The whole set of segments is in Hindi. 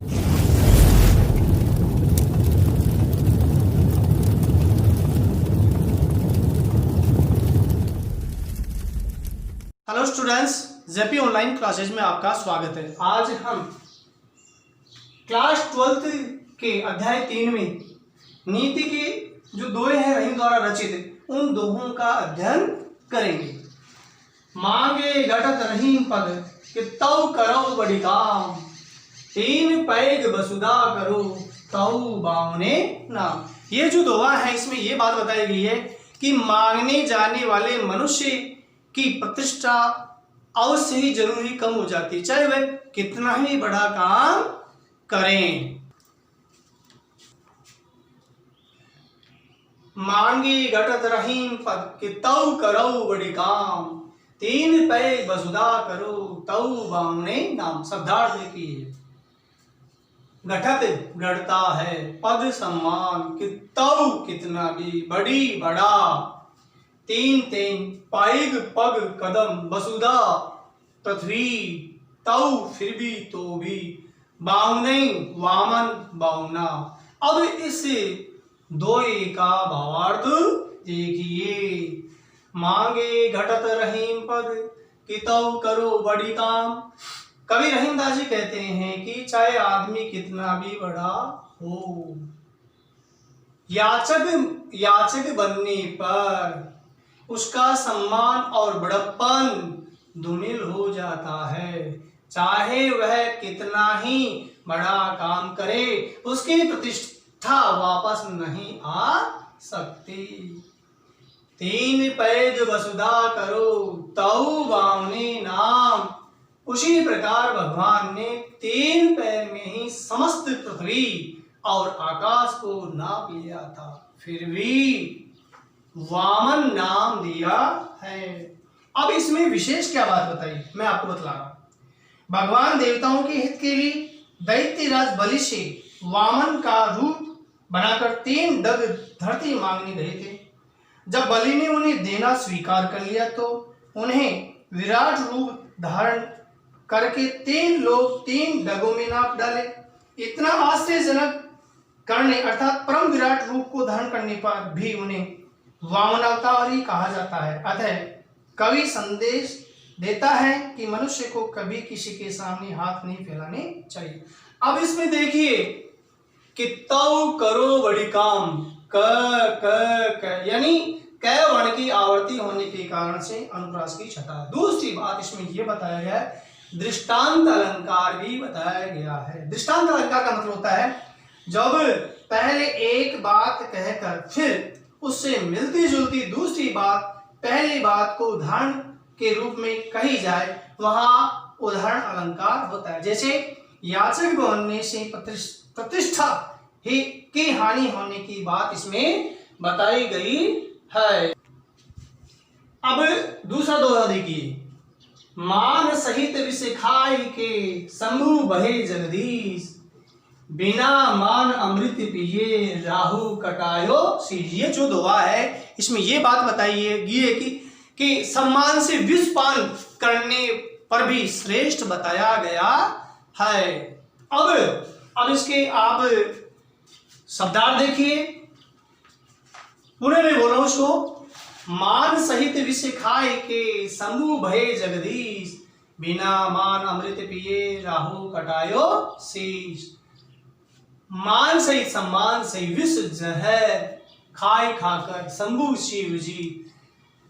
Hello students, JP online classes में आपका स्वागत है। आज हम क्लास 12th के अध्याय 3 में नीति के जो दोहे हैं रहीम द्वारा रचित, उन दोहों का अध्ययन करेंगे। मांगे घटत रहीम पद कि तौ करो बड़ी काम, तीन पैग वसुधा करो तौ बावने नाम। ये जो दोहा है इसमें ये बात बताई गई है कि मांगने जाने वाले मनुष्य की प्रतिष्ठा अवश्य ही जरूर ही कम हो जाती, चाहे वह कितना ही बड़ा काम करें। मांगे घटत रहीम पद कि तौ करो बड़ी काम, तीन पैग वसुधा करो तौ बावने नाम। शब्दार्थ देखिए, घटत गढ़ता है, पद सम्मान, कि तौ कितना भी बड़ी बड़ा, तीन तीन पैग पग कदम, वसुधा पृथ्वी, तौ फिर भी तो भी, बावने वामन बावना। अब इस दोए का भावार्थ देखिए। मांगे घटत रहीम पद कि तौ करो बड़ी काम। कवि रहीमदास जी कहते हैं कि चाहे आदमी कितना भी बड़ा हो, याचक बनने पर उसका सम्मान और बड़प्पन धूमिल हो जाता है। चाहे वह कितना ही बड़ा काम करे, उसकी प्रतिष्ठा वापस नहीं आ सकती। तीन पैग वसुधा करो तौ बावने नाम। उसी प्रकार भगवान ने तीन पैर में ही समस्त पृथ्वी और आकाश को नाप लिया था, फिर भी वामन नाम दिया है। अब इसमें विशेष क्या बात बताई, मैं आपको बतला रहा हूं। भगवान देवताओं के हित के लिए दैत्यराज बलि से वामन का रूप बनाकर 3 डग धरती मांगने गए थे। जब बलि ने उन्हें देना स्वीकार कर लिया तो उन्हें विराट रूप धारण करके 3 लोग 3 डगों में नाप डाले। इतना आश्चर्यजनक करने अर्थात परम विराट रूप को धारण करने पर भी उन्हें वामनावतार ही कहा जाता है। अतः कवि संदेश देता है कि मनुष्य को कभी किसी के सामने हाथ नहीं फैलाने चाहिए। अब इसमें देखिए कि तौ करो बड़ी काम, क यानी क वर्ण की आवर्ती होने के कारण से अनुप्रास की छटा। दूसरी बात इसमें यह बताया गया है, दृष्टांत अलंकार भी बताया गया है। दृष्टांत अलंकार का मतलब होता है जब पहले एक बात कहकर फिर उससे मिलती जुलती दूसरी बात पहली बात को उदाहरण के रूप में कही जाए, वहां उदाहरण अलंकार होता है। जैसे याचक बनने से प्रतिष्ठा की हानि होने की बात इसमें बताई गई है। अब दूसरा दोहा देखिए। मान सहित विष खाई के शंभु बहे जगदीश, बिना मान अमृत पिए राहु कटायो शीश। ये जो दोहा है इसमें ये बात बताई है कि सम्मान से विष पान करने पर भी श्रेष्ठ बताया गया है। अब इसके आप शब्दार्थ देखिए, पुनः मैं बोल रहा हूं उसको। मान सहित विष खाए के शंभु भये जगदीश, बिना मान अमृत पिए राहु कटायो शीश। मान सहित सम्मान से विष जहर खाए खाकर शंभु शिव जी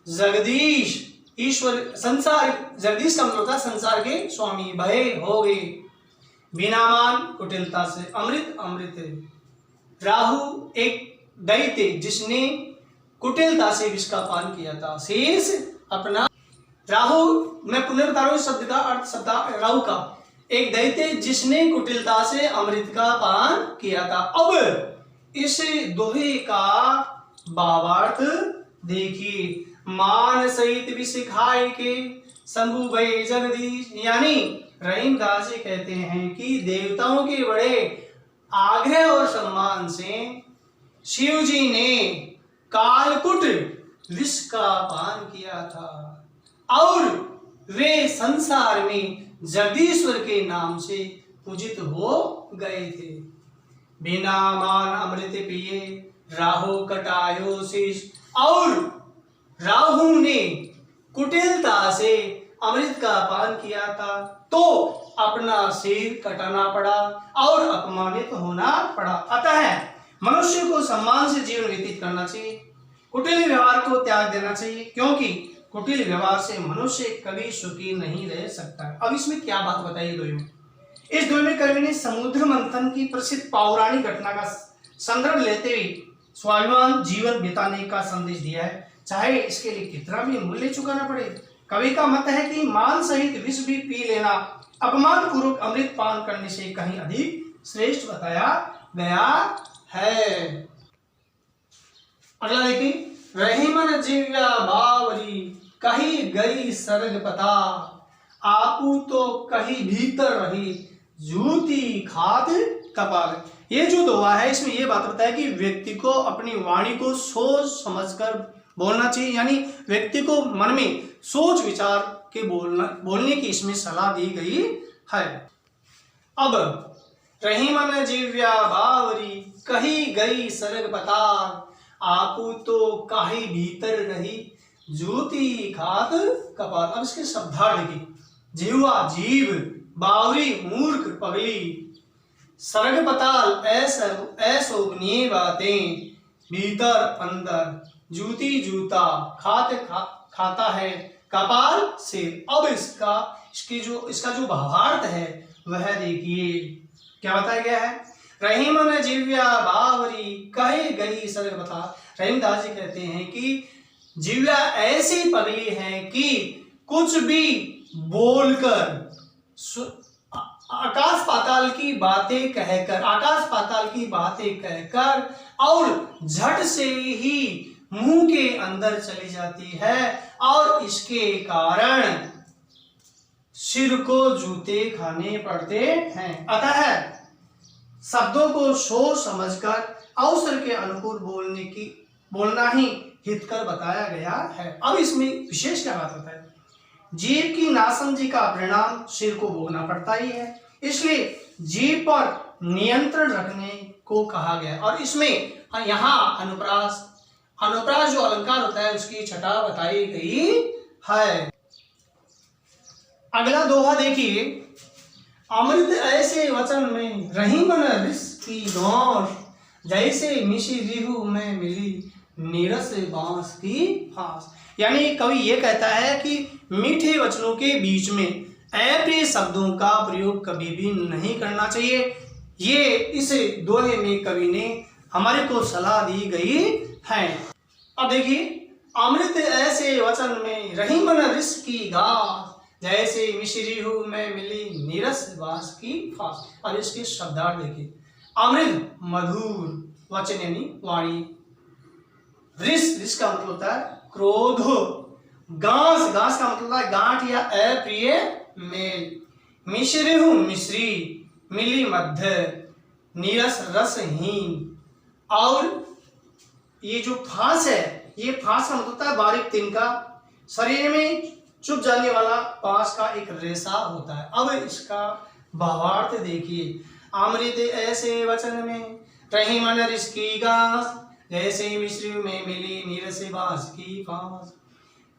जगदीश ईश्वर संसार, जगदीश का मतलब होता है संसार के स्वामी, भय हो गए। बिना मान कुटिलता से अमृत राहु एक दैत्य जिसने कुटिलता से विष का पान किया था। शेष अपना राहु, मैं पुनः बता रहा हूं शब्द का अर्थ, शब्द राहु का एक दैत्य जिसने कुटिलता से अमृत का पान किया था। अब इस दोहे का भावार्थ देखिए। मान सहित विष खाए के शंभु भये जगदीश, यानी रहीमदास जी कहते हैं कि देवताओं के बड़े आग्रह और सम्मान से शिव जी ने कालकुट विष का पान किया था और वे संसार में जगदीश्वर के नाम से पूजित हो गए थे। बिना मान अमृत पिए राहु कटायो शीश। और राहु ने कुटिलता से अमृत का पान किया था तो अपना सिर कटाना पड़ा और अपमानित होना पड़ा। अतः मनुष्य को सम्मान से जीवन व्यतीत करना चाहिए, कुटिल व्यवहार को त्याग देना चाहिए, क्योंकि कुटिल व्यवहार से मनुष्य कभी सुखी नहीं रह सकता। अब इसमें क्या बात बताइए दोनों। इस दोहे में कवि ने समुद्र मंथन की प्रसिद्ध पौराणिक घटना का संदर्भ लेते हुए स्वाभिमान जीवन बिताने का संदेश दिया है, चाहे इसके लिए कितना भी मूल्य चुकाना पड़े। कवि का मत है कि मान सहित विष भी पी लेना अपमान पूर्वक अमृत पान करने से कहीं अधिक श्रेष्ठ बताया गया है। अगला देखिए, रही मन जीव्या बावरी कही गई सर्ग पता, आपू तो कही भीतर रही जूती खाद कपाल। ये जो दोहा है इसमें ये बात बताया कि व्यक्ति को अपनी वाणी को सोच समझकर बोलना चाहिए, यानी व्यक्ति को मन में सोच विचार के बोलने की इसमें सलाह दी गई है। अब रही मन जीव्या बावरी कही गई सर्ग पतार, आपू तो काहे भीतर रही जूती खात कपाल। अब इसके शब्दार्थ देखिए, जीवा जीव, बावरी मूर्ख पगली, सर्ग पताल ऐसोगनीय बातें, भीतर अंदर, जूती जूता, खाता है, कपाल सिर। अब इसका जो भावार्थ है वह देखिए क्या बताया गया है। रही मन जीव्या बावरी कहे गई सर्ग पताल। रहीमदास जी कहते हैं कि जीव्या ऐसी पगली है कि कुछ भी बोलकर आकाश पाताल की बातें कहकर और झट से ही मुंह के अंदर चली जाती है और इसके कारण सिर को जूते खाने पड़ते हैं। अतः शब्दों को सोच समझकर अवसर के अनुकूल बोलना ही हितकर बताया गया है। अब इसमें विशेष क्या बात होता है, जीव की नासमझी का परिणाम सिर को भोगना पड़ता ही है, इसलिए जीव पर नियंत्रण रखने को कहा गया। और इसमें यहाँ अनुप्रास जो अलंकार होता है उसकी छटा बताई गई है। अगला दोहा देखिए, अमृत ऐसे वचन में रही मन रिस की गौर, जैसे मिशी रिहु में मिली नीरस बांस की फांस। यानी कवि ये कहता है कि मीठे वचनों के बीच में अप्रिय शब्दों का प्रयोग कभी भी नहीं करना चाहिए। ये इस दोहे में कवि ने हमारे को सलाह दी गई है। अब देखिए, अमृत ऐसे वचन में रही मन रिस की घास, जैसे मिश्री हूं में मिली नीरस बांस की फांस। और इसके शब्दार्थ देखिए, अमृत मधुर वचन यानी वाणी, रिस का मतलब होता है क्रोध, घास का मतलब होता है गांठ या अप्रिय मेल, मिश्री हूं मिश्री, मिली मध्य, नीरस रसहीन। और ये जो फांस है, ये फांस का मतलब होता है बारीक तिनका, शरीर में चुभ जाने वाला पास का एक रेशा होता है। अब इसका भावार्थ देखिए, अमृत ऐसे वचन में रही मन रिस की घास, जैसे मिश्री में मिली नीरस बांस की फांस।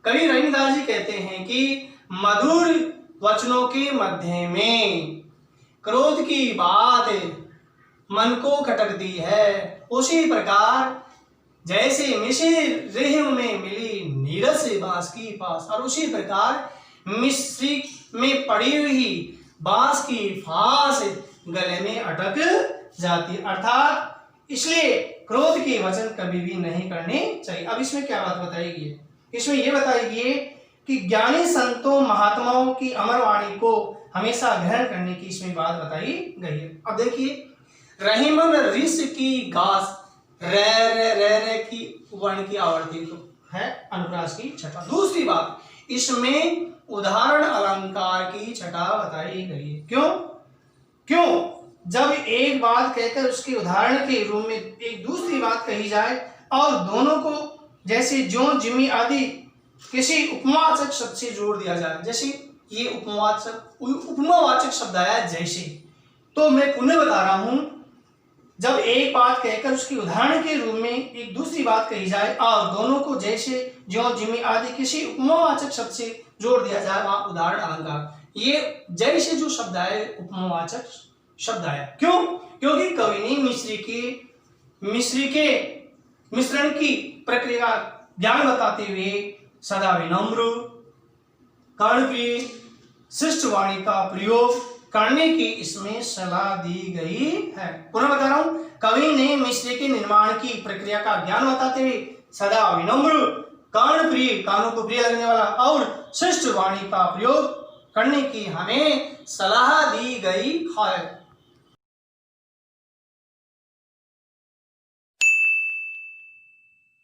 कवि रहीमदास जी कहते हैं कि मधुर वचनों के मध्य में क्रोध की बात मन को खटकती है, उसी प्रकार जैसे मिश्री में मिली नीरस बांस की फांस, और उसी प्रकार मिश्री में पड़ी हुई बांस की फांस गले में अटक जाती है। अर्थात इसलिए क्रोध के वचन कभी भी नहीं करने चाहिए। अब इसमें क्या बात बताएगी, इसमें यह बताएगी कि ज्ञानी संतों महात्माओं की अमर वाणी को हमेशा ग्रहण करने की इसमें बात बताई गई है। अब देखिए, रही मन रिस की घास, रे की वर्ण की आवर्ती तो है अनुप्रास की छटा। दूसरी बात, इसमें उदाहरण अलंकार की छटा बताई गई है। क्यों जब एक बात कहकर उसके उदाहरण के रूप में एक दूसरी बात कही जाए और दोनों को जैसे जो जिमी आदि किसी उपमावाचक शब्द से जोड़ दिया जाए, जैसे ये उपमावाचक शब्द आया जैसे, तो मैं पुनः बता रहा हूं, जब एक बात कहकर उसकी उदाहरण के रूप में एक दूसरी बात कही जाए और दोनों को जैसे ज्यों जिमी आदि किसी उपमावाचक शब्द से जोड़ दिया जाए, वहां उदाहरण अलंकार। ये जैसे जो शब्द आए उपमावाचक शब्द आया। क्यों? क्योंकि कवि ने मिश्री के मिश्रण की प्रक्रिया का ज्ञान बताते हुए सदा विनम्र, कर्णप्रिय, शिष्ट वाणी का प्रयोग करने की इसमें सलाह दी गई है। पुनः बता रहा हूं, कवि ने मिश्री के निर्माण की प्रक्रिया का ज्ञान बताते हुए सदा विनम्र, कर्णप्रिय, कानों को प्रिय लगने वाला, और शिष्ट वाणी का प्रयोग करने की हमें सलाह दी गई है।